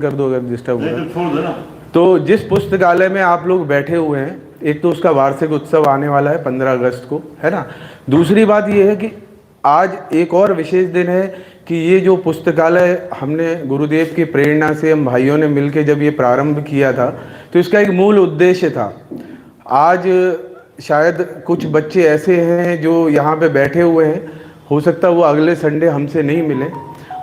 कर दो अगर डिस्टर्ब हो तो जिस पुस्तकालय में आप लोग बैठे हुए हैं, एक तो उसका वार्षिक उत्सव आने वाला है 15 अगस्त को, है ना। दूसरी बात ये है कि आज एक और विशेष दिन है कि ये जो पुस्तकालय हमने गुरुदेव की प्रेरणा से हम भाइयों ने मिलकर जब ये प्रारंभ किया था, तो इसका एक मूल उद्देश्य था। आज शायद कुछ बच्चे ऐसे हैं जो यहाँ पे बैठे हुए हैं, हो सकता है वो अगले संडे हमसे नहीं मिले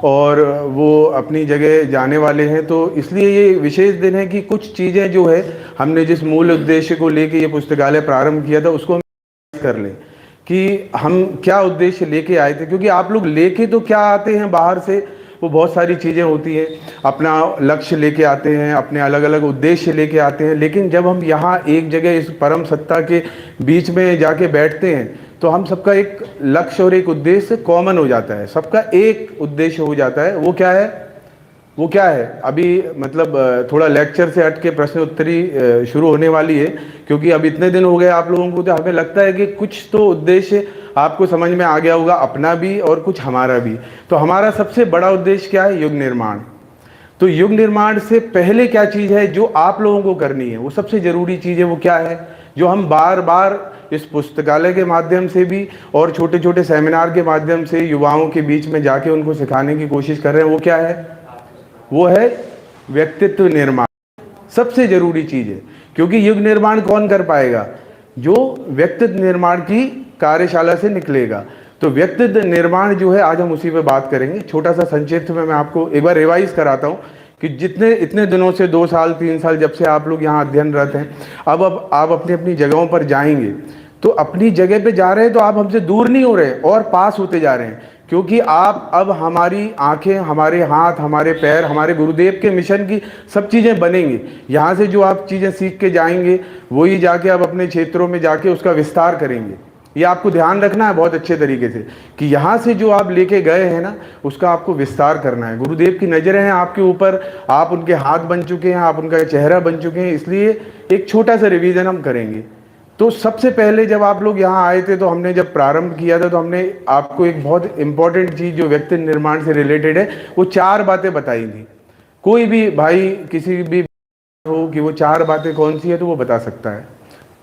और वो अपनी जगह जाने वाले हैं। तो इसलिए ये विशेष दिन है कि कुछ चीज़ें जो है हमने जिस मूल उद्देश्य को लेके ये पुस्तकालय प्रारंभ किया था उसको हम कर लें कि हम क्या उद्देश्य लेके आए थे। क्योंकि आप लोग लेके तो क्या आते हैं बाहर से, वो बहुत सारी चीज़ें होती हैं, अपना लक्ष्य लेके आते हैं, अपने अलग अलग उद्देश्य लेके आते हैं, लेकिन जब हम यहाँ एक जगह इस परम सत्ता के बीच में जाके बैठते हैं तो हम सबका एक लक्ष्य और एक उद्देश्य कॉमन हो जाता है, सबका एक उद्देश्य हो जाता है। वो क्या है? वो क्या है? अभी मतलब थोड़ा लेक्चर से हट के प्रश्न उत्तरी शुरू होने वाली है, क्योंकि अब इतने दिन हो गए आप लोगों को, तो हमें लगता है कि कुछ तो उद्देश्य आपको समझ में आ गया होगा, अपना भी और कुछ हमारा भी। तो हमारा सबसे बड़ा उद्देश्य क्या है? युग निर्माण। तो युग निर्माण से पहले क्या चीज़ है जो आप लोगों को करनी है, वो सबसे ज़रूरी चीज़ है, वो क्या है? जो हम बार बार इस पुस्तकालय के माध्यम से भी और छोटे छोटे सेमिनार के माध्यम से युवाओं के बीच में जाके उनको सिखाने की कोशिश कर रहे हैं, वो क्या है? वो है व्यक्तित्व निर्माण। सबसे ज़रूरी चीज़ है, क्योंकि युग निर्माण कौन कर पाएगा? जो व्यक्तित्व निर्माण की कार्यशाला से निकलेगा। तो व्यक्तित्व निर्माण जो है आज हम उसी पे बात करेंगे। छोटा सा संक्षिप्त में मैं आपको एक बार रिवाइज कराता हूँ कि जितने इतने दिनों से 2 साल 3 साल जब से आप लोग यहाँ अध्ययनरत हैं, अब आप अपनी अपनी जगहों पर जाएंगे, तो अपनी जगह पे जा रहे हैं तो आप हमसे दूर नहीं हो रहे और पास होते जा रहे हैं, क्योंकि आप अब हमारी आंखें, हमारे हाथ, हमारे पैर, हमारे गुरुदेव के मिशन की सब चीज़ें बनेंगी। यहाँ से जो आप चीज़ें सीख के जाएंगे वही जाके आप अपने क्षेत्रों में जाके उसका विस्तार करेंगे। ये आपको ध्यान रखना है बहुत अच्छे तरीके से कि यहाँ से जो आप लेके गए हैं ना, उसका आपको विस्तार करना है। गुरुदेव की नज़रें हैं आपके ऊपर, आप उनके हाथ बन चुके हैं, आप उनका चेहरा बन चुके हैं। इसलिए एक छोटा सा रिवीजन हम करेंगे। तो सबसे पहले जब आप लोग यहाँ आए थे, तो हमने जब प्रारंभ किया था, तो हमने आपको एक बहुत इंपॉर्टेंट चीज़ जो व्यक्तित्व निर्माण से रिलेटेड है, वो 4 बातें बताई थी। कोई भी भाई किसी भी हो कि वो 4 बातें कौन सी है तो वो बता सकता है,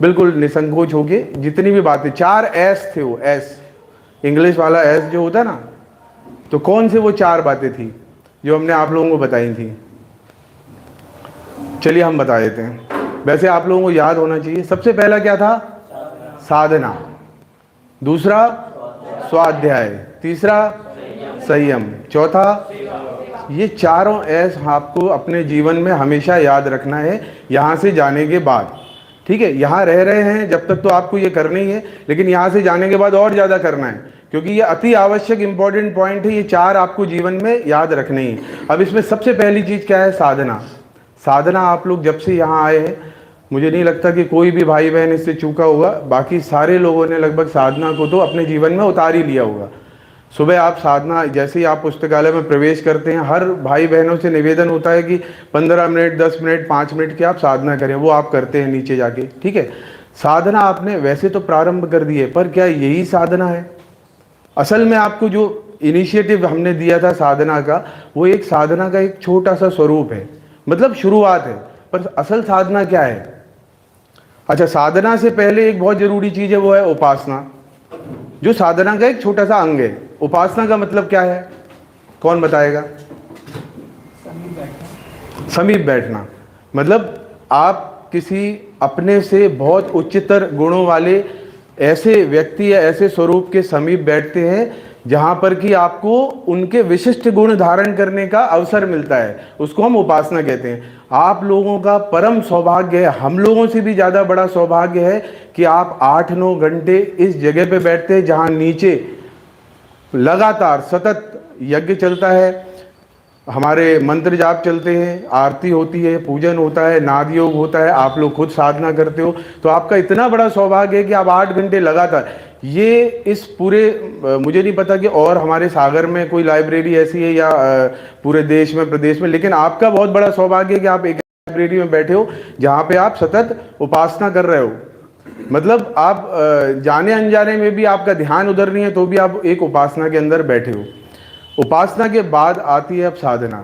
बिल्कुल निसंकोच होके। जितनी भी बातें, 4 एस थे, वो एस, इंग्लिश वाला एस जो होता है ना, तो कौन से वो 4 बातें थी जो हमने आप लोगों को बताई थी? चलिए हम बता देते हैं, वैसे आप लोगों को याद होना चाहिए। सबसे पहला क्या था? साधना। दूसरा स्वाध्याय। तीसरा संयम। चौथा, ये चारों एस आपको अपने जीवन में हमेशा याद रखना है यहाँ से जाने के बाद। ठीक है, यहाँ रह रहे हैं जब तक तो आपको ये करना ही है, लेकिन यहाँ से जाने के बाद और ज़्यादा करना है, क्योंकि ये अति आवश्यक इंपॉर्टेंट पॉइंट है। ये 4 आपको जीवन में याद रखने ही। अब इसमें सबसे पहली चीज़ क्या है? साधना। साधना आप लोग जब से यहाँ आए हैं, मुझे नहीं लगता कि कोई भी भाई बहन इससे चूका होगा। बाकी सारे लोगों ने लगभग साधना को तो अपने जीवन में उतार ही लिया होगा। सुबह आप साधना, जैसे ही आप पुस्तकालय में प्रवेश करते हैं, हर भाई बहनों से निवेदन होता है कि 15 मिनट, 10 मिनट, 5 मिनट की आप साधना करें। वो आप करते हैं नीचे जाके। ठीक है, साधना आपने वैसे तो प्रारंभ कर दी है, पर क्या यही साधना है? असल में आपको जो इनिशिएटिव हमने दिया था साधना का, वो एक साधना का एक छोटा सा स्वरूप है, मतलब शुरुआत है। पर असल साधना क्या है? अच्छा, साधना से पहले एक बहुत जरूरी चीज है, वो है उपासना, जो साधना का एक छोटा सा अंग है। उपासना का मतलब क्या है? कौन बताएगा? समीप बैठना। मतलब आप किसी अपने से बहुत उच्चतर गुणों वाले ऐसे व्यक्ति या ऐसे स्वरूप के समीप बैठते हैं जहां पर कि आपको उनके विशिष्ट गुण धारण करने का अवसर मिलता है। उसको हम उपासना कहते हैं। आप लोगों का परम सौभाग्य है, हम लोगों से भी ज़्यादा बड़ा सौभाग्य है कि आप 8-9 घंटे इस जगह पे बैठते हैं जहां नीचे लगातार सतत यज्ञ चलता है, हमारे मंत्र जाप चलते हैं, आरती होती है, पूजन होता है, नाद योग होता है, आप लोग खुद साधना करते हो। तो आपका इतना बड़ा सौभाग्य है कि आप 8 घंटे लगातार, ये इस पूरे, मुझे नहीं पता कि और हमारे सागर में कोई लाइब्रेरी ऐसी है या पूरे देश में, प्रदेश में, लेकिन आपका बहुत बड़ा सौभाग्य है कि आप एक लाइब्रेरी में बैठे हो जहाँ पे आप सतत उपासना कर रहे हो। मतलब आप जाने अनजाने में भी आपका ध्यान उधर नहीं है, तो भी आप एक उपासना के अंदर बैठे हो। उपासना के बाद आती है अब साधना।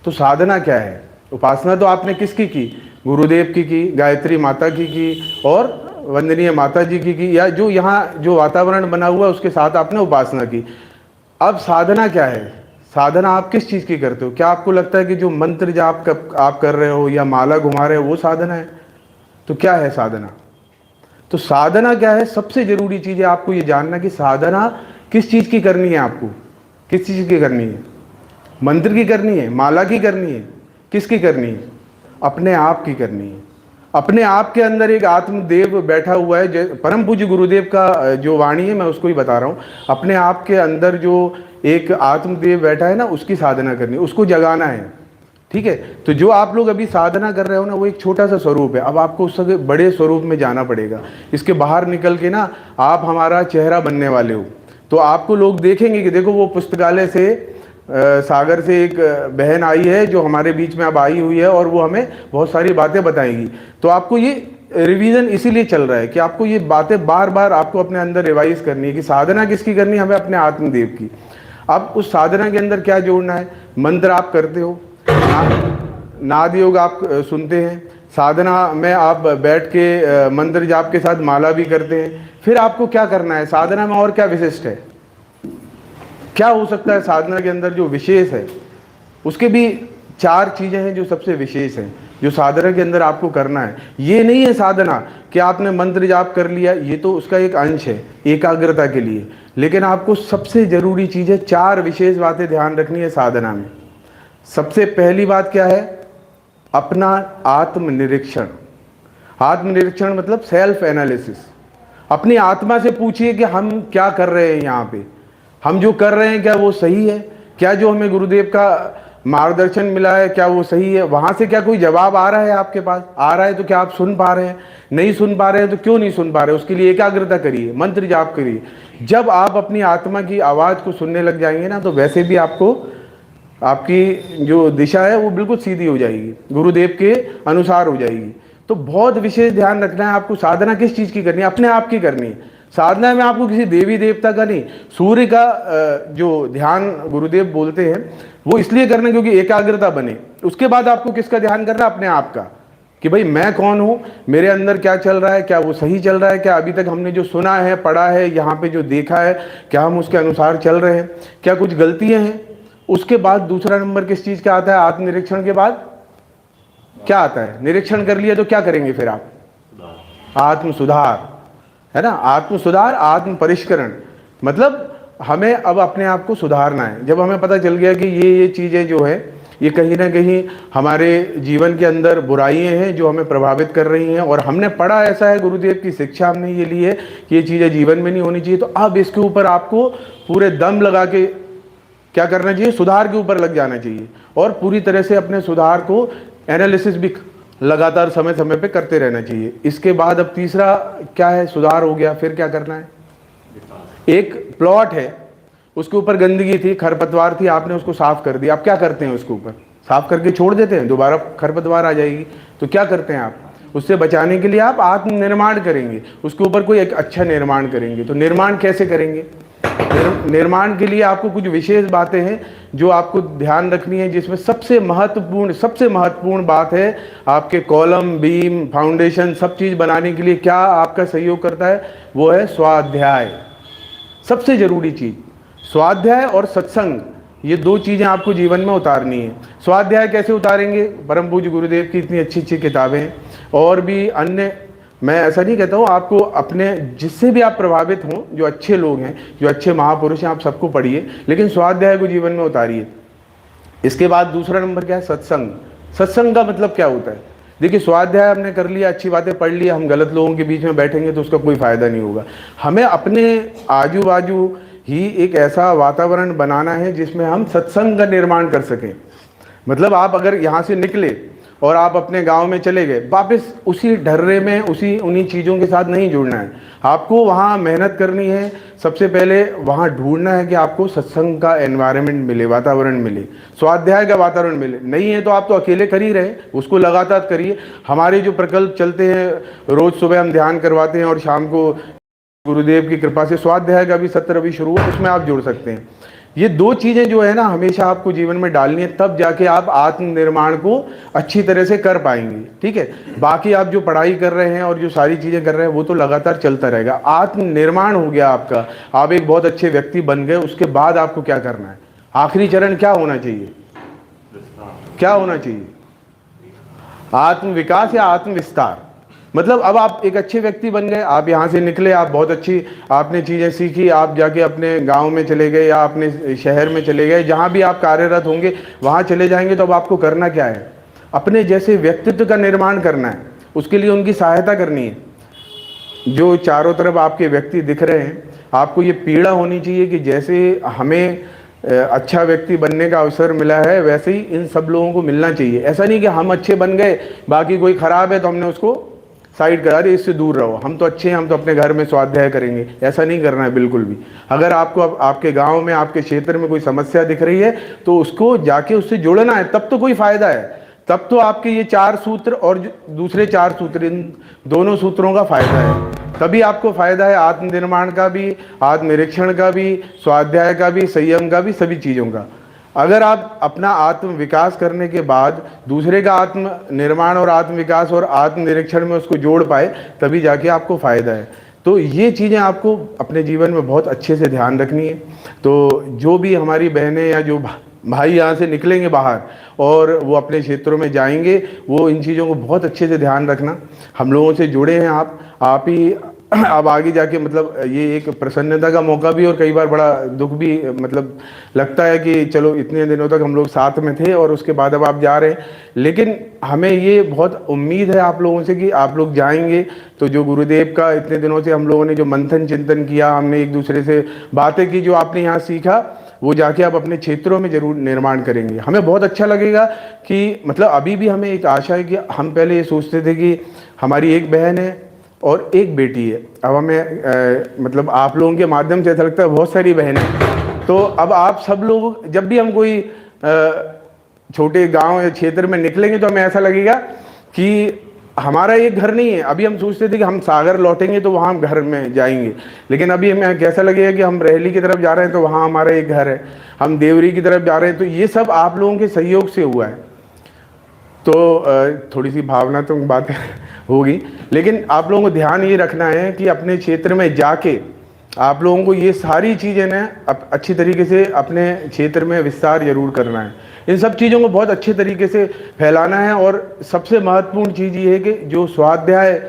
तो साधना क्या है? उपासना तो आपने किसकी की? गुरुदेव की, गायत्री माता की और वंदनीय माता जी की, या जो यहाँ जो वातावरण बना हुआ है उसके साथ आपने उपासना की। अब साधना क्या है? साधना आप किस चीज़ की करते हो? क्या आपको लगता है कि जो मंत्र जाप आप कर रहे हो या माला घुमा रहे हो वो साधना है? तो क्या है साधना? तो साधना क्या है? सबसे जरूरी चीज़ है आपको ये जानना कि साधना किस चीज़ की करनी है। आपको किस चीज़ की करनी है? मंत्र की करनी है, माला की करनी है, किसकी करनी है? अपने आप की करनी है। अपने आप के अंदर एक आत्मदेव बैठा हुआ है। परम पूज्य गुरुदेव का जो वाणी है मैं उसको ही बता रहा हूँ। अपने आप के अंदर जो एक आत्मदेव बैठा है ना, उसकी साधना करनी है, उसको जगाना है। ठीक है, तो जो आप लोग अभी साधना कर रहे हो ना, वो एक छोटा सा स्वरूप है। अब आपको उससे बड़े स्वरूप में जाना पड़ेगा। इसके बाहर निकल के ना आप हमारा चेहरा बनने वाले हो। तो आपको लोग देखेंगे कि देखो वो पुस्तकालय से सागर से एक बहन आई है जो हमारे बीच में अब आई हुई है और वो हमें बहुत सारी बातें बताएंगी। तो आपको ये रिवीजन इसीलिए चल रहा है कि आपको ये बातें बार बार आपको अपने अंदर रिवाइज करनी है कि साधना किसकी करनी है? हमें अपने आत्मदेव की। अब उस साधना के अंदर क्या जोड़ना है? मंत्र आप करते हो, नाद योग आप सुनते हैं, साधना में आप बैठ के मंत्र जाप के साथ माला भी करते हैं। फिर आपको क्या करना है? साधना में और क्या विशिष्ट है? क्या हो सकता है साधना के अंदर जो विशेष है? उसके भी 4 चीजें हैं जो सबसे विशेष हैं, जो साधना के अंदर आपको करना है। ये नहीं है साधना कि आपने मंत्र जाप कर लिया, ये तो उसका एक अंश है एकाग्रता के लिए। लेकिन आपको सबसे जरूरी चीज है, 4 विशेष बातें ध्यान रखनी है साधना में। सबसे पहली बात क्या है? अपना आत्मनिरीक्षण। आत्मनिरीक्षण मतलब सेल्फ एनालिसिस। अपनी आत्मा से पूछिए कि हम क्या कर रहे हैं यहाँ पे, हम जो कर रहे हैं क्या वो सही है? क्या जो हमें गुरुदेव का मार्गदर्शन मिला है क्या वो सही है? वहां से क्या कोई जवाब आ रहा है आपके पास? आ रहा है तो क्या आप सुन पा रहे हैं? नहीं सुन पा रहे हैं तो क्यों नहीं सुन पा रहे? उसके लिए एकाग्रता करिए, मंत्र जाप करिए। जब आप अपनी आत्मा की आवाज को सुनने लग जाएंगे ना, तो वैसे भी आपको आपकी जो दिशा है वो बिल्कुल सीधी हो जाएगी, गुरुदेव के अनुसार हो जाएगी। तो बहुत विशेष ध्यान रखना है आपको। साधना किस चीज की करनी है? अपने आप की करनी है। साधना में आपको किसी देवी देवता का नहीं, सूर्य का जो ध्यान गुरुदेव बोलते हैं वो इसलिए करना क्योंकि एकाग्रता बने। उसके बाद आपको किसका ध्यान करना? अपने आप का, कि भाई मैं कौन हूँ, मेरे अंदर क्या चल रहा है, क्या वो सही चल रहा है, क्या अभी तक हमने जो सुना है, पढ़ा है, यहाँ पे जो देखा है, क्या हम उसके अनुसार चल रहे हैं, क्या कुछ गलतियां हैं। उसके बाद दूसरा नंबर किस चीज का आता है? आत्मनिरीक्षण के बाद क्या आता है? निरीक्षण कर लिया तो क्या करेंगे फिर आप? आत्म सुधार, है ना? आत्म सुधार, आत्म परिष्करण। मतलब हमें अब अपने आप को सुधारना है। जब हमें पता चल गया कि ये चीजें जो है ये कहीं ना कहीं हमारे जीवन के अंदर बुराइयां हैं जो हमें प्रभावित कर रही हैं, और हमने पढ़ा ऐसा है, गुरुदेव की शिक्षा हमने ये ली है कि ये चीजें जीवन में नहीं होनी चाहिए, तो अब इसके ऊपर आपको पूरे दम लगा के क्या करना चाहिए? सुधार के ऊपर लग जाना चाहिए, और पूरी तरह से अपने सुधार को एनालिसिस भी लगातार समय समय पे करते रहना चाहिए। इसके बाद अब तीसरा क्या है? सुधार हो गया, फिर क्या करना है? एक प्लॉट है, उसके ऊपर गंदगी थी, खरपतवार थी, आपने उसको साफ कर दिया। आप क्या करते हैं? उसके ऊपर साफ करके छोड़ देते हैं, दोबारा खरपतवार आ जाएगी। तो क्या करते हैं आप? उससे बचाने के लिए आप आत्मनिर्माण करेंगे, उसके ऊपर कोई एक अच्छा निर्माण करेंगे। तो निर्माण कैसे करेंगे? निर्माण के लिए आपको कुछ विशेष बातें हैं जो आपको ध्यान रखनी है, जिसमें सबसे महत्वपूर्ण बात है आपके कॉलम, बीम, फाउंडेशन सब चीज बनाने के लिए क्या आपका सहयोग करता है? वो है स्वाध्याय। सबसे जरूरी चीज स्वाध्याय और सत्संग, ये 2 चीजें आपको जीवन में उतारनी है। स्वाध्याय कैसे उतारेंगे? परम पूज्य गुरुदेव की इतनी अच्छी अच्छी किताबें हैं, और भी अन्य, मैं ऐसा नहीं कहता हूँ, आपको अपने जिससे भी आप प्रभावित हों, जो अच्छे लोग हैं, जो अच्छे महापुरुष हैं, आप सबको पढ़िए, लेकिन स्वाध्याय को जीवन में उतारिए। इसके बाद दूसरा नंबर क्या है? सत्संग। सत्संग का मतलब क्या होता है? देखिए, स्वाध्याय हमने कर लिया, अच्छी बातें पढ़ लिया, हम गलत लोगों के बीच में बैठेंगे तो उसका कोई फायदा नहीं होगा। हमें अपने आजू बाजू ही एक ऐसा वातावरण बनाना है जिसमें हम सत्संग का निर्माण कर सकें। मतलब आप अगर यहाँ से निकले और आप अपने गांव में चले गए, वापस उसी ढर्रे में उन्हीं चीज़ों के साथ नहीं जुड़ना है। आपको वहाँ मेहनत करनी है। सबसे पहले वहाँ ढूंढना है कि आपको सत्संग का एनवायरनमेंट मिले, वातावरण मिले, स्वाध्याय का वातावरण मिले। नहीं है तो आप तो अकेले कर ही रहे, उसको लगातार करिए। हमारे जो प्रकल्प चलते हैं, रोज़ सुबह हम ध्यान करवाते हैं और शाम को गुरुदेव की कृपा से स्वाध्याय का भी सत्र अभी शुरू हुआ, उसमें आप जुड़ सकते हैं। ये दो चीज़ें जो है ना हमेशा आपको जीवन में डालनी है, तब जाके आप आत्मनिर्माण को अच्छी तरह से कर पाएंगे। ठीक है, बाकी आप जो पढ़ाई कर रहे हैं और जो सारी चीज़ें कर रहे हैं वो तो लगातार चलता रहेगा। आत्मनिर्माण हो गया आपका, आप एक बहुत अच्छे व्यक्ति बन गए, उसके बाद आपको क्या करना है, आखिरी चरण क्या होना चाहिए, क्या होना चाहिए, आत्मविकास या आत्मविस्तार। मतलब अब आप एक अच्छे व्यक्ति बन गए, आप यहाँ से निकले, आप बहुत अच्छी आपने चीज़ें सीखी, आप जाके अपने गांव में चले गए या अपने शहर में चले गए, जहाँ भी आप कार्यरत होंगे वहाँ चले जाएंगे। तो अब आपको करना क्या है, अपने जैसे व्यक्तित्व का निर्माण करना है, उसके लिए उनकी सहायता करनी है। जो चारों तरफ आपके व्यक्ति दिख रहे हैं, आपको ये पीड़ा होनी चाहिए कि जैसे हमें अच्छा व्यक्ति बनने का अवसर मिला है वैसे ही इन सब लोगों को मिलना चाहिए। ऐसा नहीं कि हम अच्छे बन गए, बाकी कोई खराब है तो हमने उसको साइड करा दे, इससे दूर रहो, हम तो अच्छे हैं, हम तो अपने घर में स्वाध्याय करेंगे। ऐसा नहीं करना है बिल्कुल भी। अगर आपको आपके गांव में, आपके क्षेत्र में कोई समस्या दिख रही है तो उसको जाके उससे जुड़ना है, तब तो कोई फायदा है, तब तो आपके ये 4 सूत्र और दूसरे 4 सूत्र, इन दोनों सूत्रों का फायदा है। तभी आपको फायदा है आत्मनिर्माण का भी, आत्मनिरीक्षण का भी, स्वाध्याय का भी, संयम का भी, सभी चीज़ों का। अगर आप अपना आत्म विकास करने के बाद दूसरे का आत्म निर्माण और आत्म विकास और आत्म निरीक्षण में उसको जोड़ पाए, तभी जाके आपको फ़ायदा है। तो ये चीज़ें आपको अपने जीवन में बहुत अच्छे से ध्यान रखनी है। तो जो भी हमारी बहनें या जो भाई यहाँ से निकलेंगे बाहर और वो अपने क्षेत्रों में जाएंगे, वो इन चीज़ों को बहुत अच्छे से ध्यान रखना। हम लोगों से जुड़े हैं आप ही अब आगे जाके मतलब ये एक प्रसन्नता का मौका भी और कई बार बड़ा दुख भी मतलब लगता है कि चलो इतने दिनों तक हम लोग साथ में थे और उसके बाद अब आप जा रहे हैं। लेकिन हमें ये बहुत उम्मीद है आप लोगों से कि आप लोग जाएंगे तो जो गुरुदेव का इतने दिनों से हम लोगों ने जो मंथन चिंतन किया, हमने एक दूसरे से बातें की, जो आपने यहाँ सीखा, वो जाके आप अपने क्षेत्रों में जरूर निर्माण करेंगे। हमें बहुत अच्छा लगेगा कि मतलब अभी भी हमें एक आशा है कि हम पहले ये सोचते थे कि हमारी एक बहन है और एक बेटी है। अब हमें मतलब आप लोगों के माध्यम से ऐसा लगता है बहुत सारी बहनें। तो अब आप सब लोग जब भी हम कोई छोटे गांव या क्षेत्र में निकलेंगे तो हमें ऐसा लगेगा कि हमारा एक घर नहीं है। अभी हम सोचते थे कि हम सागर लौटेंगे तो वहाँ हम घर में जाएंगे, लेकिन अभी हमें कैसा लगेगा कि हम रहली की तरफ जा रहे हैं तो वहाँ हमारा एक घर है, हम देवरी की तरफ जा रहे हैं। तो ये सब आप लोगों के सहयोग से हुआ है। तो थोड़ी सी भावनात्मक बातें होगी, लेकिन आप लोगों को ध्यान ये रखना है कि अपने क्षेत्र में जाके आप लोगों को ये सारी चीज़ें ना अच्छी तरीके से अपने क्षेत्र में विस्तार जरूर करना है। इन सब चीज़ों को बहुत अच्छे तरीके से फैलाना है। और सबसे महत्वपूर्ण चीज़ ये है कि जो स्वाध्याय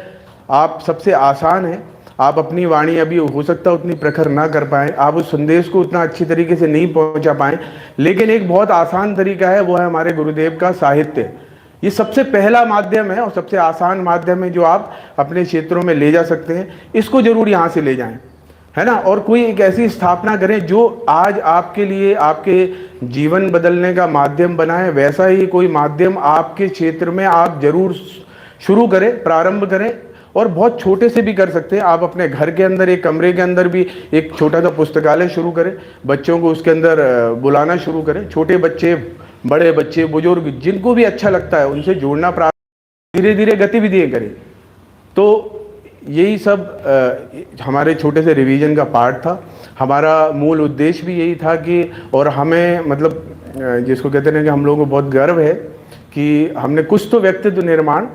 आप सबसे आसान है, आप अपनी वाणी अभी हो सकता है उतनी प्रखर ना कर पाएँ, आप उस संदेश को उतना अच्छी तरीके से नहीं पहुँचा पाएँ, लेकिन एक बहुत आसान तरीका है, वो है हमारे गुरुदेव का साहित्य। ये सबसे पहला माध्यम है और सबसे आसान माध्यम है जो आप अपने क्षेत्रों में ले जा सकते हैं। इसको जरूर यहाँ से ले जाएं, है ना। और कोई एक ऐसी स्थापना करें जो आज आपके लिए आपके जीवन बदलने का माध्यम बना है, वैसा ही कोई माध्यम आपके क्षेत्र में आप जरूर शुरू करें, प्रारंभ करें। और बहुत छोटे से भी कर सकते हैं। आप अपने घर के अंदर एक कमरे के अंदर भी एक छोटा सा पुस्तकालय शुरू करें, बच्चों को उसके अंदर बुलाना शुरू करें। छोटे बच्चे, बड़े बच्चे, बुजुर्ग, जिनको भी अच्छा लगता है उनसे जोड़ना प्रारंभ, धीरे धीरे गतिविधियाँ करें। तो यही सब हमारे छोटे से रिवीजन का पार्ट था। हमारा मूल उद्देश्य भी यही था कि, और हमें मतलब जिसको कहते हैं कि हम लोगों को बहुत गर्व है कि हमने कुछ तो व्यक्तित्व निर्माण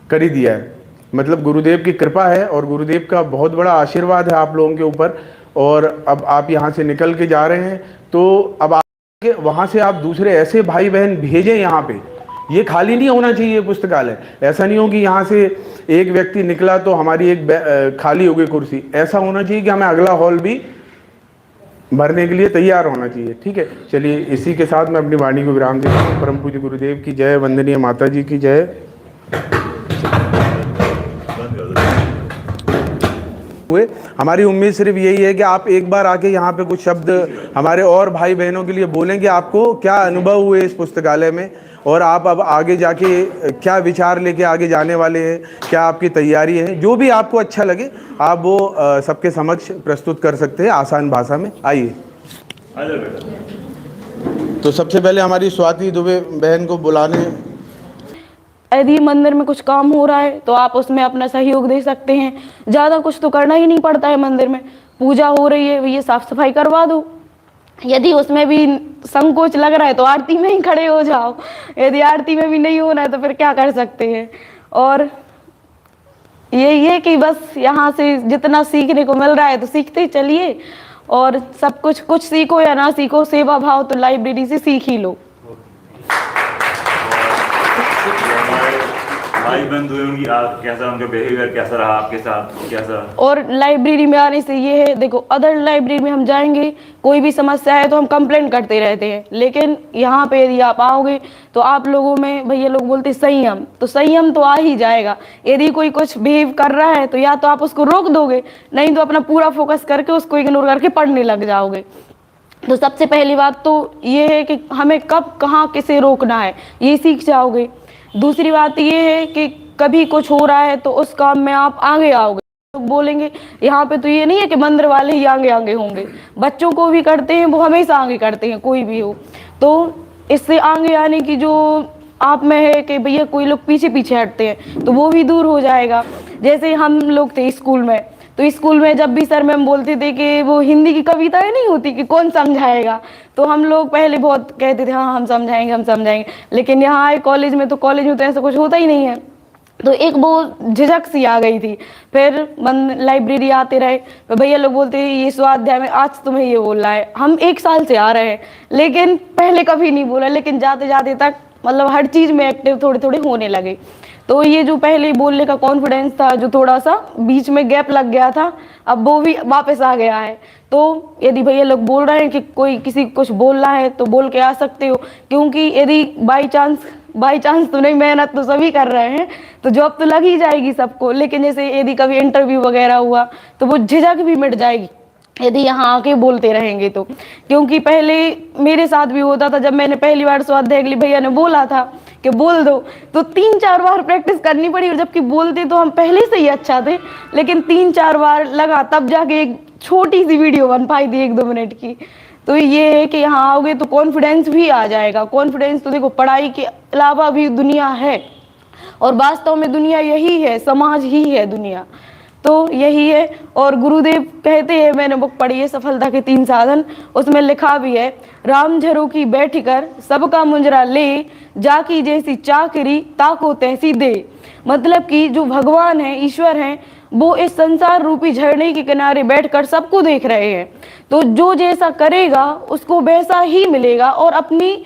कर ही दिया है। मतलब गुरुदेव की कृपा है और गुरुदेव का बहुत बड़ा आशीर्वाद है आप लोगों के ऊपर। और अब आप यहाँ से निकल के जा रहे हैं तो अब वहाँ से आप दूसरे ऐसे भाई बहन भेजें यहाँ पे। ये खाली नहीं होना चाहिए पुस्तकालय। ऐसा नहीं हो कि यहाँ से एक व्यक्ति निकला तो हमारी एक खाली हो गई कुर्सी। ऐसा होना चाहिए कि हमें अगला हॉल भी भरने के लिए तैयार होना चाहिए। ठीक है, चलिए इसी के साथ मैं अपनी वाणी को विराम देता हूँ। परम पूज्य गुरुदेव की जय, वंदनीय माता जी की जय। हमारी उम्मीद सिर्फ यही है कि आप एक बार आके यहाँ पे कुछ शब्द हमारे और भाई बहनों के लिए बोलेंगे। आपको क्या अनुभव हुए इस पुस्तकालय में, और आप अब आगे जाके क्या विचार लेके आगे जाने वाले हैं, क्या आपकी तैयारी है। जो भी आपको अच्छा लगे आप वो सबके समक्ष प्रस्तुत कर सकते हैं आसान भाषा में। आइए। तो सबसे पहले हमारी स्वाति दुबे बहन को बुलाने। यदि मंदिर में कुछ काम हो रहा है तो आप उसमें अपना सहयोग दे सकते हैं। ज़्यादा कुछ तो करना ही नहीं पड़ता है। मंदिर में पूजा हो रही है, ये साफ सफाई करवा दो, यदि उसमें भी संकोच लग रहा है तो आरती में ही खड़े हो जाओ, यदि आरती में भी नहीं होना है तो फिर क्या कर सकते हैं। और ये कि बस यहाँ से जितना सीखने को मिल रहा है तो सीखते चलिए, और सब कुछ सीखो या ना सीखो, सेवा भाव तो लाइब्रेरी से सीख ही लो। भाई बंद हुए उनकी कैसा, उनका बिहेवियर कैसा रहा आपके साथ, कैसा? और लाइब्रेरी में आने से ये है, देखो अदर लाइब्रेरी में हम जाएंगे, कोई भी समस्या है तो हम कंप्लेंट करते रहते हैं, लेकिन यहाँ पे यदि आप आओगे तो आप लोगों में भैया लोग बोलते संयम, तो संयम तो आ ही जाएगा। यदि कोई कुछ बिहेव कर रहा है तो या तो आप उसको रोक दोगे, नहीं तो अपना पूरा फोकस करके उसको इग्नोर करके पढ़ने लग जाओगे। तो सबसे पहली बात तो ये है कि हमें कब कहाँ किसे रोकना है, ये सीख जाओगे। दूसरी बात ये है कि कभी कुछ हो रहा है तो उस काम में आप आगे आओगे। लोग बोलेंगे यहाँ पे तो ये नहीं है कि मंदिर वाले ही आगे आगे होंगे, बच्चों को भी करते हैं, वो हमेशा आगे करते हैं, कोई भी हो। तो इससे आगे आने की जो आप में है कि भैया कोई लोग पीछे पीछे हटते हैं, तो वो भी दूर हो जाएगा। जैसे हम लोग थे स्कूल में, तो स्कूल में जब भी सर मैम बोलते थे कि वो हिंदी की कविताएं नहीं होती कि कौन समझाएगा, तो हम लोग पहले बहुत कहते थे हाँ हम समझाएंगे, लेकिन यहाँ आए कॉलेज में तो ऐसा कुछ होता ही नहीं है। तो एक वो झिझक सी आ गई थी। फिर लाइब्रेरी आते रहे तो भैया लोग बोलते हैं ये स्वाध्याय में आज तुम्हें ये बोलना है। हम 1 साल से आ रहे हैं लेकिन पहले कभी नहीं बोला, लेकिन जाते जाते तक मतलब हर चीज में एक्टिव थोड़े थोड़े होने लगे। तो ये जो पहले बोलने का कॉन्फिडेंस था, जो थोड़ा सा बीच में गैप लग गया था, अब वो भी वापस आ गया है। तो यदि भैया लोग बोल रहे हैं कि कोई किसी कुछ बोलना है तो बोल के आ सकते हो, क्योंकि यदि बाई चांस तो नहीं, मेहनत तो सभी कर रहे हैं, तो जॉब तो लग ही जाएगी सबको। लेकिन जैसे यदि कभी इंटरव्यू वगैरह हुआ तो वो झिझक भी मिट जाएगी यदि यहाँ आके बोलते रहेंगे तो। क्योंकि पहले मेरे साथ भी होता था, जब मैंने पहली बार स्वाध्याय के लिए भैया ने बोला था कि बोल दो, तो 3-4 बार प्रैक्टिस करनी पड़ी। और जबकि बोलते तो हम पहले से ही अच्छा थे, लेकिन 3-4 बार लगा तब जाके एक छोटी सी वीडियो बन पाई थी 1-2 मिनट की। तो ये है कि यहाँ आओगे तो कॉन्फिडेंस भी आ जाएगा। कॉन्फिडेंस तो देखो पढ़ाई के अलावा भी दुनिया है, और वास्तव में दुनिया यही है, समाज ही है दुनिया, तो यही है। और गुरुदेव कहते हैं, मैंने बुक पढ़ी है सफलता के 3 साधन, उसमें लिखा भी है, राम झरो की बैठ कर सबका मुंजरा ले, जाकी जैसी चाकरी ताको तैसी दे। मतलब कि जो भगवान है, ईश्वर है, वो इस संसार रूपी झरने के किनारे बैठकर सबको देख रहे हैं। तो जो जैसा करेगा उसको वैसा ही मिलेगा, और अपनी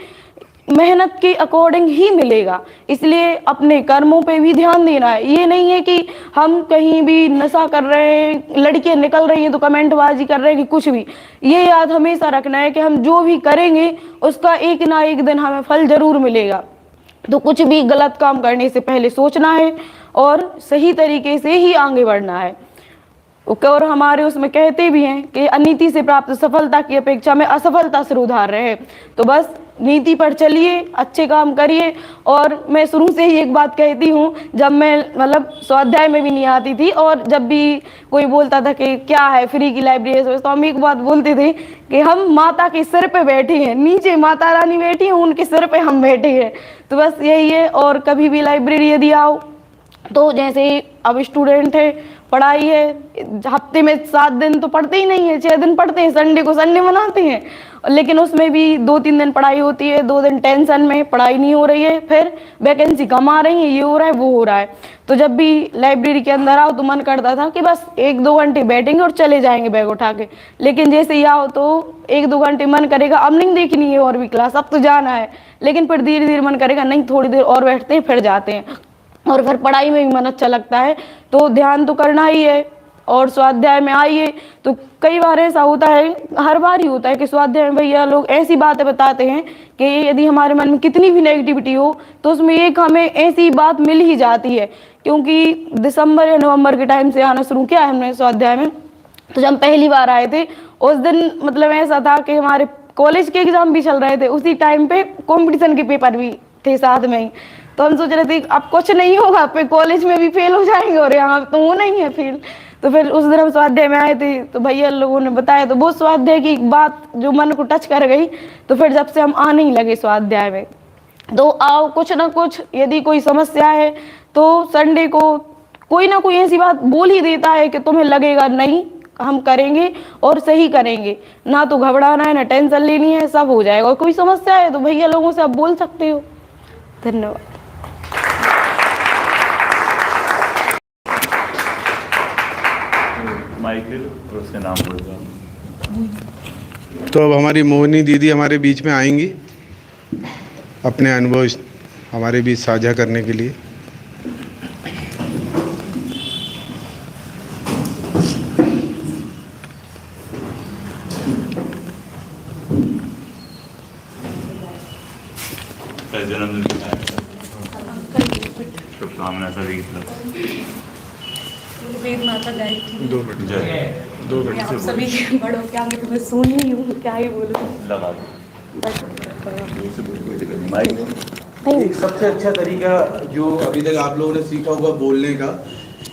मेहनत के अकॉर्डिंग ही मिलेगा। इसलिए अपने कर्मों पे भी ध्यान देना है। ये नहीं है कि हम कहीं भी नशा कर रहे हैं, लड़कियां निकल रही हैं तो कमेंटबाजी कर रहे हैं कि कुछ भी। ये याद हमेशा रखना है कि हम जो भी करेंगे उसका एक ना एक दिन हमें फल जरूर मिलेगा। तो कुछ भी गलत काम करने से पहले सोचना है और सही तरीके से ही आगे बढ़ना है। और हमारे उसमें कहते भी हैं कि अनीति से प्राप्त सफलता की अपेक्षा में असफलता से उधार रहे। तो बस नीति पर चलिए, अच्छे काम करिए। और मैं शुरू से ही एक बात कहती हूँ, जब मैं मतलब स्वाध्याय में भी नहीं आती थी, और जब भी कोई बोलता था कि क्या है फ्री की लाइब्रेरी, तो हम एक बात बोलते थे कि हम माता के सिर पे बैठे हैं, नीचे माता रानी बैठी हैं, उनके सिर पे हम बैठे हैं। तो बस यही है। और कभी भी लाइब्रेरी यदि आओ तो जैसे अब स्टूडेंट है, पढ़ाई है, हफ्ते में 7 दिन तो पढ़ते ही नहीं है, 6 दिन पढ़ते हैं, संडे को संडे मनाते हैं, लेकिन उसमें भी 2-3 दिन पढ़ाई होती है, 2 दिन टेंशन में पढ़ाई नहीं हो रही है, फिर वैकेंसी कम आ रही है, ये हो रहा है वो हो रहा है। तो जब भी लाइब्रेरी के अंदर आओ तो मन करता था कि बस 1-2 घंटे बैठेंगे और चले जाएंगे बैग उठा के। लेकिन जैसे ही आओ तो 1-2 घंटे मन करेगा अब नहीं देखनी है और भी क्लास, अब तो जाना है। लेकिन फिर धीरे धीरे मन करेगा नहीं थोड़ी देर और बैठते हैं, फिर जाते हैं, और फिर पढ़ाई में भी मन अच्छा लगता है। तो ध्यान तो करना ही है। और स्वाध्याय में आइए तो कई बार ऐसा होता है, हर बार ही होता है कि स्वाध्याय में भैया लोग ऐसी बातें बताते हैं कि यदि हमारे मन में कितनी भी नेगेटिविटी हो तो उसमें एक हमें ऐसी बात मिल ही जाती है। क्योंकि दिसंबर या नवंबर के टाइम से आना शुरू किया है हमने स्वाध्याय में, तो जब हम पहली बार आए थे उस दिन मतलब ऐसा था कि हमारे कॉलेज के एग्जाम भी चल रहे थे, उसी टाइम पे कॉम्पिटिशन के पेपर भी थे साथ में ही। तो हम सोच रहे थे अब कुछ नहीं होगा, फिर कॉलेज में भी फेल हो जाएंगे और यहाँ तो वो नहीं है फेल। तो फिर उस दिन हम स्वाध्याय में आए थे तो भैया लोगों ने बताया, तो वो स्वाध्याय की बात जो मन को टच कर गई, तो फिर जब से हम आने ही लगे स्वाध्याय में। तो आओ, कुछ ना कुछ यदि कोई समस्या है तो संडे को कोई ना कोई ऐसी बात बोल ही देता है कि तुम्हें लगेगा नहीं हम करेंगे और सही करेंगे, ना तो घबराना है ना टेंशन लेनी है, सब हो जाएगा। और कोई समस्या है तो भैया लोगों से आप बोल सकते हो। धन्यवाद। माइकल और उसके नाम बोल दो। तो अब हमारी मोहिनी दीदी हमारे बीच में आएंगी अपने अनुभव हमारे बीच साझा करने के लिए। जन्मदिन शुभकामना सभी की तरफ। वेद माता गायत्री। 2 मिनट आप सभी के बड़ों के आगे तो मैं सुन ही हूँ, क्या ही बोलूँ। लगा दो। एक सबसे अच्छा तरीका जो अभी तक आप लोगों ने सीखा होगा बोलने का,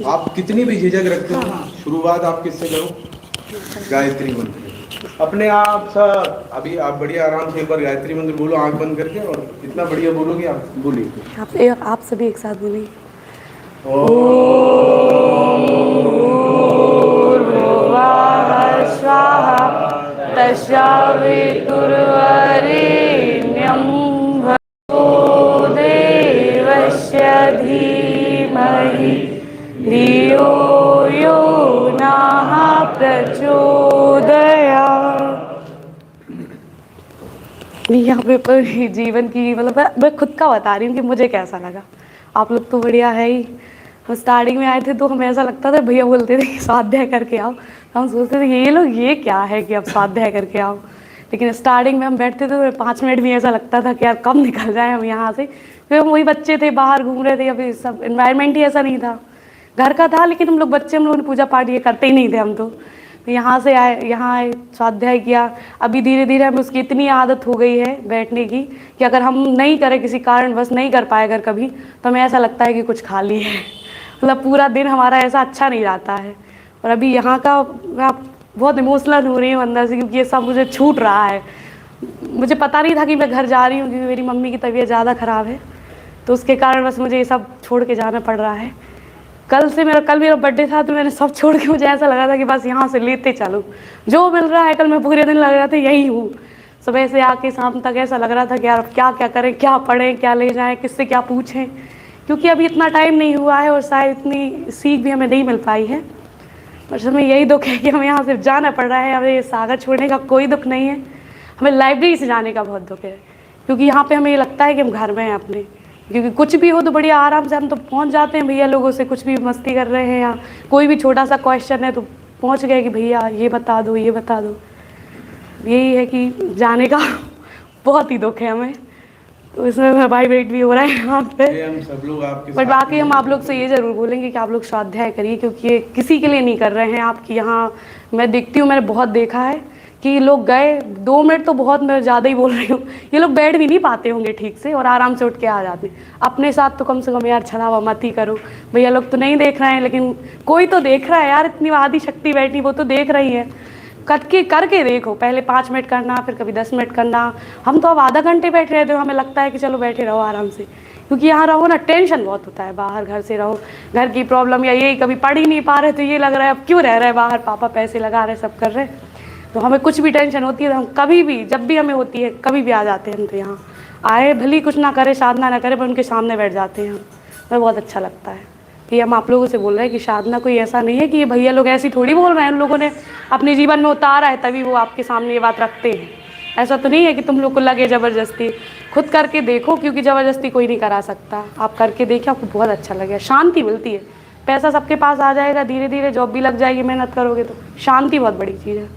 आप कितनी भी झिझक रखते हो, शुरुआत आप किससे करो? गायत्री मंत्र अपने आप सा। अभी आप बढ़िया आराम से एक बार गायत्री मंत्र बोलो आंख बंद करके, और इतना बढ़िया बोलोगे आप। बोलिए आप सभी एक साथ बोलिए। तस्यावितुर्वरेण्यं भर्गो देवस्य धीमहि धियो यो नः प्रचोदयात्। यहाँ पे जीवन की मतलब मैं खुद का बता रही हूँ कि मुझे कैसा लगा। आप लोग तो बढ़िया है ही। हम स्टार्टिंग में आए थे तो हमें ऐसा लगता था, भैया बोलते थे कि स्वाध्याय करके आओ, हम सोचते थे ये लोग ये क्या है कि अब स्वाध्याय करके आओ। लेकिन स्टार्टिंग में हम बैठते थे तो 5 मिनट भी ऐसा लगता था कि यार कब निकल जाए हम यहाँ से, क्योंकि हम वही बच्चे थे, बाहर घूम रहे थे, अभी सब इन्वायरमेंट ही ऐसा नहीं था। घर का था लेकिन हम लोग बच्चे, हम लोगों ने पूजा पाठ ये करते ही नहीं थे हम तो यहाँ से आए, यहाँ आए, स्वाध्याय किया। अभी धीरे धीरे हमें उसकी इतनी आदत हो गई है बैठने की कि अगर हम नहीं करें, किसी कारण बस नहीं कर पाए अगर कभी, तो हमें ऐसा लगता है कि कुछ खाली है, मतलब पूरा दिन हमारा ऐसा अच्छा नहीं जाता है। और अभी यहाँ का मैं बहुत इमोशनल हो रही हूँ अंदर से, क्योंकि ये सब मुझे छूट रहा है। मुझे पता नहीं था कि मैं घर जा रही हूँ, क्योंकि मेरी मम्मी की तबीयत ज़्यादा ख़राब है, तो उसके कारण बस मुझे ये सब छोड़ के जाना पड़ रहा है। कल मेरा बर्थडे था, तो मैंने सब छोड़ के, मुझे ऐसा लगा था कि बस यहाँ से लेते चलो, जो मिल रहा है। कल मैं पूरे दिन लग रहा था यही हूँ, सुबह से आके शाम तक ऐसा लग रहा था कि यार अब क्या क्या करें, क्या पढ़ें, क्या ले जाएं, किससे क्या पूछें, क्योंकि अभी इतना टाइम नहीं हुआ है और शायद इतनी सीख भी हमें नहीं मिल पाई है। बस हमें यही दुख है कि हमें यहाँ से जाना पड़ रहा है। हमें सागर छोड़ने का कोई दुख नहीं है, हमें लाइब्रेरी से जाने का बहुत दुख है, क्योंकि यहाँ पे हमें ये लगता है कि हम घर में हैं अपने, क्योंकि कुछ भी हो तो बढ़िया आराम से हम तो पहुँच जाते हैं भैया लोगों से, कुछ भी मस्ती कर रहे हैं या कोई भी छोटा सा क्वेश्चन है तो पहुँच गए कि भैया ये बता दो, ये बता दो। यही है कि जाने का बहुत ही दुख है हमें, तो इसमें मेरा वाइब्रेट भी हो रहा है यहाँ पे। हम सब लोग आपके बट बाकी हम आप लोग से ये ज़रूर बोलेंगे कि आप लोग स्वाध्याय करिए, क्योंकि ये किसी के लिए नहीं कर रहे हैं। आपकी यहाँ मैं देखती हूँ, मैंने बहुत देखा है कि लोग गए 2 मिनट तो बहुत, मैं ज़्यादा ही बोल रही हूँ, ये लोग बैठ भी नहीं पाते होंगे ठीक से और आराम से उठ के आ जाते हैं। अपने साथ तो कम से कम यार छलावा मत ही करो, भैया लोग तो नहीं देख रहे हैं लेकिन कोई तो देख रहा है यार, इतनी आदि शक्ति बैठी वो तो देख रही है। करके देखो, पहले 5 मिनट करना, फिर कभी 10 मिनट करना। हम तो अब आधा घंटे बैठ रहे थे, हमें लगता है कि चलो बैठे रहो आराम से, क्योंकि यहाँ रहो ना टेंशन बहुत होता है। बाहर घर से रहो, घर की प्रॉब्लम या ये कभी पढ़ ही नहीं पा रहे तो ये लग रहा है अब क्यों रह रहे हैं बाहर, पापा पैसे लगा रहे सब कर रहे, तो हमें कुछ भी टेंशन होती है तो हम कभी भी, जब भी हमें होती है, कभी भी आ जाते हैं हम तो यहाँ आए, भली कुछ ना करे, साधना ना करे, पर उनके सामने बैठ जाते हैं हम, हमें बहुत अच्छा लगता है। कि हम आप लोगों से बोल रहे हैं कि साधना कोई ऐसा नहीं है कि ये भैया लोग ऐसी थोड़ी बोल रहे हैं, उन लोगों ने अपने जीवन में उतारा है तभी वो आपके सामने ये बात रखते हैं। ऐसा तो नहीं है कि तुम लोग को लगे ज़बरदस्ती, खुद करके देखो, क्योंकि ज़बरदस्ती कोई नहीं करा सकता। आप करके देखिए, आपको बहुत अच्छा लगेगा, शांति मिलती है। पैसा सबके पास आ जाएगा, धीरे धीरे जॉब भी लग जाएगी, मेहनत करोगे तो शांति बहुत बड़ी चीज़ है।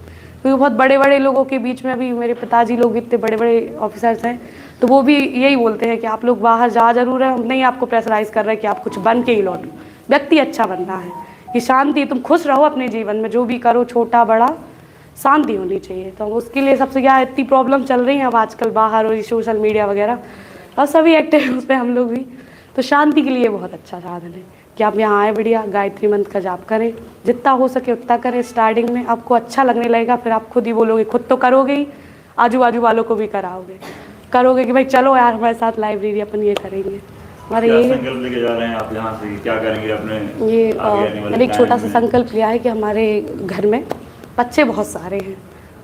क्योंकि बहुत बड़े बड़े लोगों के बीच में, अभी मेरे पिताजी लोग इतने बड़े बड़े ऑफिसर्स हैं, तो वो भी यही बोलते हैं कि आप लोग बाहर जा जरूर है, हम नहीं आपको प्रेशराइज कर रहे हैं कि आप कुछ बन के ही लौटो, व्यक्ति अच्छा बनना है, कि शांति, तुम खुश रहो अपने जीवन में, जो भी करो छोटा बड़ा शांति होनी चाहिए। तो उसके लिए सबसे क्या इतनी प्रॉब्लम चल रही है अब आजकल बाहर और सोशल मीडिया वगैरह, और सभी एक्टिव हैं उस पर, हम लोग भी। तो शांति के लिए बहुत अच्छा साधन है कि आप यहाँ आए, बढ़िया गायत्री मंत्र का जाप करें, जितना हो सके उतना करें। स्टार्टिंग में आपको अच्छा लगने लगेगा, फिर आप खुद ही बोलोगे, खुद तो करोगे ही, आजू बाजू वालों को भी करोगे कि भाई चलो यार हमारे साथ लाइब्रेरी अपन ये करेंगे। हमारे क्या ये संकल्प लेके जा रहे हैं आप यहाँ से, क्या करेंगे अपने ये आगे आने वाले मैंने एक छोटा टाइम सा में? संकल्प लिया है कि हमारे घर में बच्चे बहुत सारे हैं।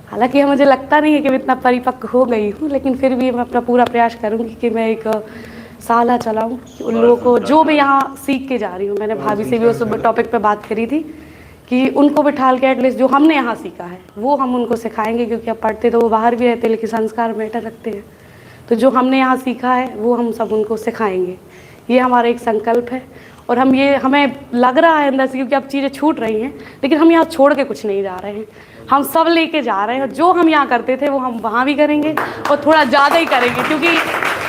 हालांकि मुझे लगता नहीं है कि मैं इतना परिपक्व हो गई हूँ, लेकिन फिर भी मैं अपना पूरा प्रयास करूँगी कि मैं एक साला चलाऊँ कि उन लोगों को जो मैं यहाँ सीख के जा रही हूँ। मैंने भाभी से भी उस टॉपिक पे बात करी थी कि उनको बिठाल के एटलीस्ट जो हमने यहाँ सीखा है वो हम उनको सिखाएंगे, क्योंकि अब पढ़ते तो वो बाहर भी रहते हैं लेकिन संस्कार मैटर रखते हैं। तो जो हमने यहाँ सीखा है वो हम सब उनको सिखाएंगे, ये हमारा एक संकल्प है। और हमें लग रहा है अंदर से, क्योंकि अब चीज़ें छूट रही हैं, लेकिन हम यहाँ छोड़ के कुछ नहीं जा रहे हैं, हम सब लेके जा रहे हैं। जो हम यहाँ करते थे वो हम वहाँ भी करेंगे और थोड़ा ज़्यादा ही करेंगे, क्योंकि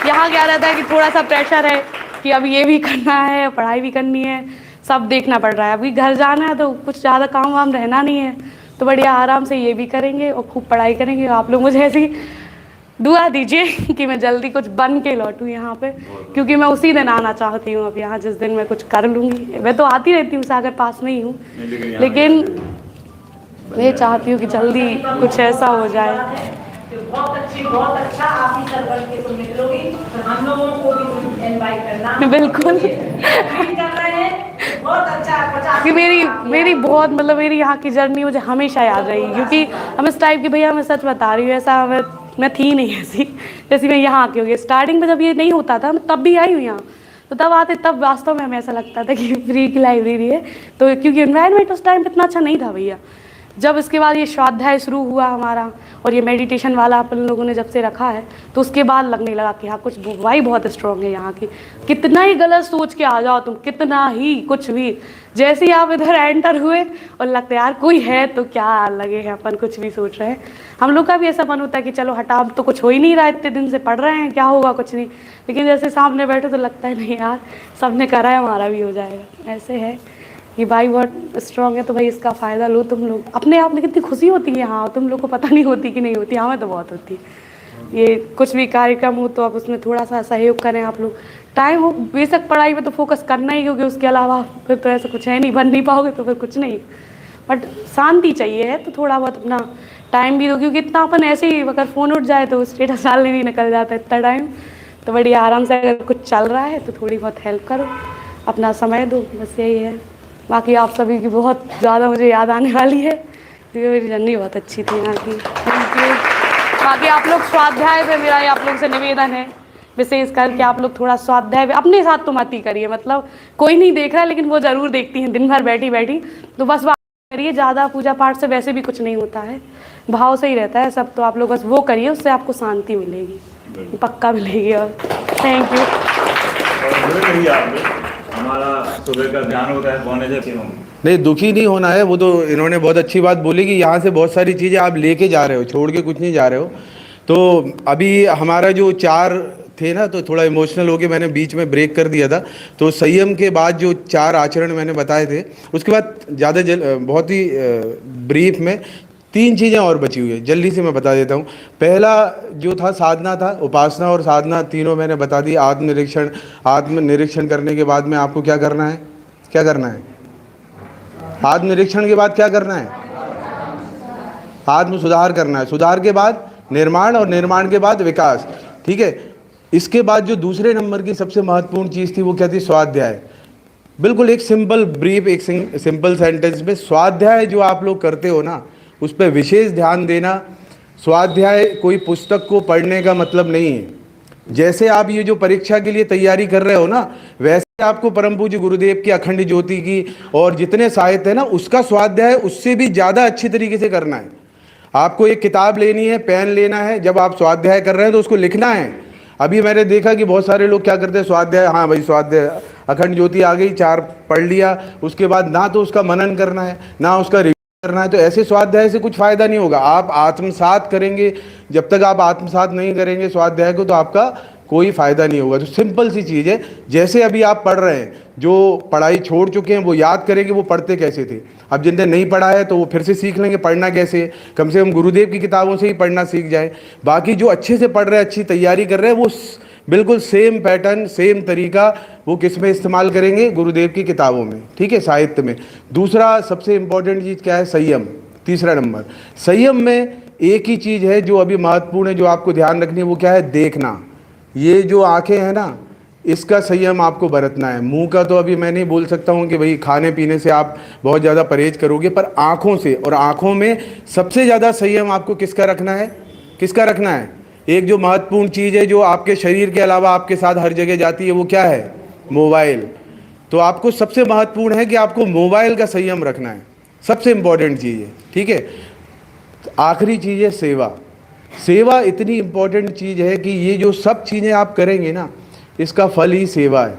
यहाँ क्या रहता है कि थोड़ा सा प्रेशर है कि अब ये भी करना है, पढ़ाई भी करनी है, सब देखना पड़ रहा है। अभी घर जाना है तो कुछ ज़्यादा काम वाम रहना नहीं है, तो बढ़िया आराम से ये भी करेंगे और खूब पढ़ाई करेंगे। आप लोग मुझे ऐसी दुआ दीजिए कि मैं जल्दी कुछ बन के लौटूँ यहाँ पे, क्योंकि मैं उसी दिन आना चाहती हूँ अब यहाँ, जिस दिन मैं कुछ कर लूँगी। मैं तो आती रहती हूँ, सागर पास में ही हूँ, लेकिन मैं चाहती हूँ कि जल्दी कुछ ऐसा हो जाए। बहुत अच्छा आप ही सर बन के तुम निकलोगी, हम लोगों को भी इनवाइट करना। बिल्कुल कर रहे हैं, बहुत अच्छा 50 कि मेरी बहुत मतलब मेरी यहाँ की जर्नी मुझे हमेशा याद रहेगी, क्योंकि हम इस टाइप की, भैया मैं सच बता रही हूँ, ऐसा मैं थी नहीं ऐसी जैसी मैं यहाँ आके हो गई। स्टार्टिंग में जब ये नहीं होता था मैं तब भी आई हूँ यहाँ, तो तब आते तब वास्तव में हमें ऐसा लगता था कि फ्री की लाइब्रेरी है, तो क्योंकि एनवायरनमेंट उस टाइम पे इतना अच्छा नहीं था भैया। जब इसके बाद ये स्वाध्याय शुरू हुआ हमारा और ये मेडिटेशन वाला अपन लोगों ने जब से रखा है, तो उसके बाद लगने लगा कि हाँ कुछ वाई बहुत स्ट्रॉन्ग है यहाँ की। कितना ही गलत सोच के आ जाओ तुम, कितना ही कुछ भी, जैसे ही आप इधर एंटर हुए और लगता है यार कोई है तो क्या लगे हैं, अपन कुछ भी सोच रहे हैं। हम लोग का भी ऐसा मन होता है कि चलो हटा, अब तो कुछ हो ही नहीं रहा, इतने दिन से पढ़ रहे हैं, क्या होगा, कुछ नहीं। लेकिन जैसे सामने बैठे तो लगता है नहीं यार सबने करा है, हमारा भी हो जाएगा। ऐसे है कि भाई बहुत स्ट्रॉन्ग है, तो भाई इसका फ़ायदा लो तुम लोग। अपने आप में कितनी खुशी होती है यहाँ, तुम लोग को पता नहीं होती कि नहीं होती, हमें तो बहुत होती है। ये कुछ भी कार्यक्रम हो तो आप उसमें थोड़ा सा सहयोग करें आप लोग। टाइम हो बेशक पढ़ाई पे तो फोकस करना ही, क्योंकि उसके अलावा फिर तो ऐसा कुछ है नहीं, बन नहीं पाओगे तो फिर कुछ नहीं। बट शांति चाहिए है तो थोड़ा बहुत अपना टाइम भी दो, क्योंकि इतना अपन ऐसे ही अगर फ़ोन उठ जाए तो स्टेटस डालने भी निकल जाता है इतना टाइम। तो बड़ी आराम से अगर कुछ चल रहा है तो थोड़ी बहुत हेल्प करो, अपना समय दो, बस यही है। बाकी आप सभी की बहुत ज़्यादा मुझे याद आने वाली है, क्योंकि मेरी जर्नी बहुत अच्छी थी यहाँ की। Thank you. बाकी आप लोग स्वाध्याय पे मेरा ये आप लोग से निवेदन है, विशेष करके आप लोग थोड़ा स्वाध्याय अपने साथ तो मत ही करिए, मतलब कोई नहीं देख रहा है लेकिन वो ज़रूर देखती हैं दिन भर बैठी बैठी, तो बस बात करिए। ज़्यादा पूजा पाठ से वैसे भी कुछ नहीं होता है, भाव से ही रहता है सब, तो आप लोग बस वो करिए, उससे आपको शांति मिलेगी, पक्का मिलेगी। और थैंक यू। हमारा सुबह का ध्यान होता है पौने से नहीं, दुखी नहीं होना है, वो तो इन्होंने बहुत अच्छी बात बोली कि यहाँ से बहुत सारी चीज़ें आप लेके जा रहे हो, छोड़ के कुछ नहीं जा रहे हो। तो अभी हमारा जो 4 थे ना, तो थोड़ा इमोशनल होके मैंने बीच में ब्रेक कर दिया था। तो संयम के बाद जो 4 आचरण मैंने बताए थे, उसके बाद बहुत ही ब्रीफ में 3 चीज़ें और बची हुई है, जल्दी से मैं बता देता हूँ। पहला जो था साधना था, उपासना और साधना तीनों मैंने बता दी। आत्मनिरीक्षण करने के बाद में आपको क्या करना है, क्या करना है? आत्मनिरीक्षण के बाद क्या करना है? आत्म सुधार करना है। सुधार के बाद निर्माण और निर्माण के बाद विकास, ठीक है। इसके बाद जो दूसरे नंबर की सबसे महत्वपूर्ण चीज़ थी वो क्या थी? स्वाध्याय। बिल्कुल एक सिंपल ब्रीफ, एक सिंपल सेंटेंस में, स्वाध्याय जो आप लोग करते हो ना, उस पर विशेष ध्यान देना। स्वाध्याय कोई पुस्तक को पढ़ने का मतलब नहीं है। जैसे आप ये जो परीक्षा के लिए तैयारी कर रहे हो ना, वैसे आपको परम पूज्य गुरुदेव की अखंड ज्योति की और जितने साहित्य है ना, उसका स्वाध्याय उससे भी ज़्यादा अच्छी तरीके से करना है। आपको एक किताब लेनी है, पेन लेना है, जब आप स्वाध्याय कर रहे हैं तो उसको लिखना है। अभी मैंने देखा कि बहुत सारे लोग क्या करते हैं, स्वाध्याय, हाँ भाई स्वाध्याय अखंड ज्योति आ गई, 4 पढ़ लिया, उसके बाद ना तो उसका मनन करना है ना उसका करना है। तो ऐसे स्वाध्याय से कुछ फायदा नहीं होगा। आप आत्मसात करेंगे, जब तक आप आत्मसात नहीं करेंगे स्वाध्याय को, तो आपका कोई फायदा नहीं होगा। तो सिंपल सी चीज़ है, जैसे अभी आप पढ़ रहे हैं, जो पढ़ाई छोड़ चुके हैं वो याद करेंगे वो पढ़ते कैसे थे। अब जिनने नहीं पढ़ा है तो वो फिर से सीख लेंगे पढ़ना कैसे, कम से कम गुरुदेव की किताबों से ही पढ़ना सीख जाए। बाकी जो अच्छे से पढ़ रहे हैं, अच्छी तैयारी कर रहे हैं, वो बिल्कुल सेम पैटर्न, सेम तरीका वो किस में इस्तेमाल करेंगे? गुरुदेव की किताबों में, ठीक है, साहित्य में। दूसरा सबसे इम्पोर्टेंट चीज़ क्या है? संयम। तीसरा नंबर, संयम में एक ही चीज़ है जो अभी महत्वपूर्ण है, जो आपको ध्यान रखनी है, वो क्या है? देखना। ये जो आंखें हैं ना, इसका संयम आपको बरतना है। मुंह का तो अभी मैं नहीं बोल सकता हूँ कि भाई खाने पीने से आप बहुत ज़्यादा परहेज करोगे, पर आँखों से, और आँखों में सबसे ज़्यादा संयम आपको किसका रखना है? किसका रखना है? एक जो महत्वपूर्ण चीज़ है जो आपके शरीर के अलावा आपके साथ हर जगह जाती है, वो क्या है? मोबाइल। तो आपको सबसे महत्वपूर्ण है कि आपको मोबाइल का संयम रखना है, सबसे इम्पॉर्टेंट चीज़ है, ठीक है। आखिरी चीज़ है सेवा। सेवा इतनी इम्पॉर्टेंट चीज़ है कि ये जो सब चीज़ें आप करेंगे ना, इसका फल ही सेवा है।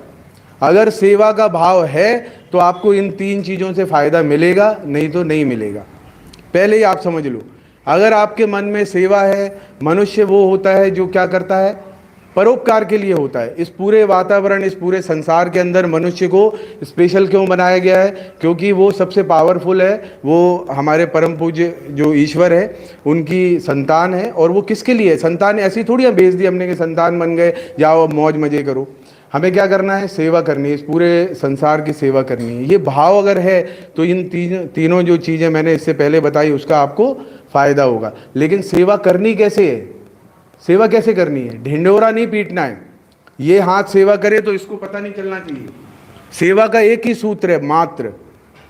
अगर सेवा का भाव है तो आपको इन 3 चीज़ों से फ़ायदा मिलेगा, नहीं तो नहीं मिलेगा। पहले ही आप समझ लो, अगर आपके मन में सेवा है, मनुष्य वो होता है जो क्या करता है? परोपकार के लिए होता है। इस पूरे वातावरण, इस पूरे संसार के अंदर मनुष्य को स्पेशल क्यों बनाया गया है? क्योंकि वो सबसे पावरफुल है, वो हमारे परम पूज्य जो ईश्वर है उनकी संतान है। और वो किसके लिए? संतान ऐसी थोड़ी भेज दी हमने कि संतान बन गए, जाओ अब मौज मजे करो। हमें क्या करना है? सेवा करनी है, इस पूरे संसार की सेवा करनी है। ये भाव अगर है तो इन तीनों जो चीज़ें मैंने इससे पहले बताई उसका आपको फ़ायदा होगा। लेकिन सेवा करनी कैसे है? सेवा कैसे करनी है? ढिंढोरा नहीं पीटना है। ये हाथ सेवा करे तो इसको पता नहीं चलना चाहिए। सेवा का एक ही सूत्र है मात्र,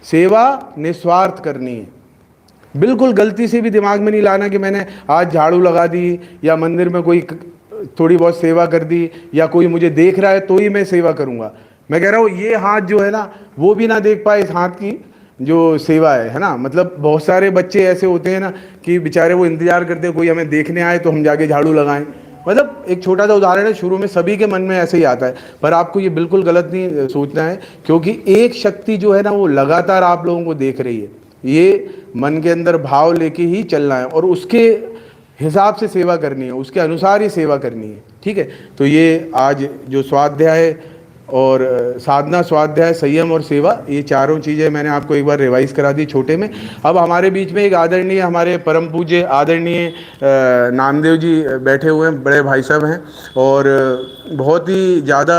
सेवा निस्वार्थ करनी है। बिल्कुल गलती से भी दिमाग में नहीं लाना कि मैंने आज झाड़ू लगा दी या मंदिर में कोई थोड़ी बहुत सेवा कर दी या कोई मुझे देख रहा है तो ही मैं सेवा करूँगा। मैं कह रहा हूँ ये हाथ जो है ना, वो भी ना देख पाए इस हाथ की जो सेवा है ना। मतलब बहुत सारे बच्चे ऐसे होते हैं ना कि बेचारे वो इंतजार करते हैं कोई हमें देखने आए तो हम जाके झाड़ू लगाएं। मतलब एक छोटा सा उदाहरण है, शुरू में सभी के मन में ऐसे ही आता है, पर आपको ये बिल्कुल गलत नहीं सोचना है, क्योंकि एक शक्ति जो है ना वो लगातार आप लोगों को देख रही है। ये मन के अंदर भाव लेके ही चलना है और उसके हिसाब से सेवा करनी है, उसके अनुसार ही सेवा करनी है, ठीक है। तो ये आज जो स्वाध्याय और साधना, स्वाध्याय, संयम और सेवा, ये चारों चीज़ें मैंने आपको एक बार रिवाइज करा दी छोटे में। अब हमारे बीच में एक आदरणीय, हमारे परम पूज्य आदरणीय नामदेव जी बैठे हुए हैं, बड़े भाई साहब हैं और बहुत ही ज़्यादा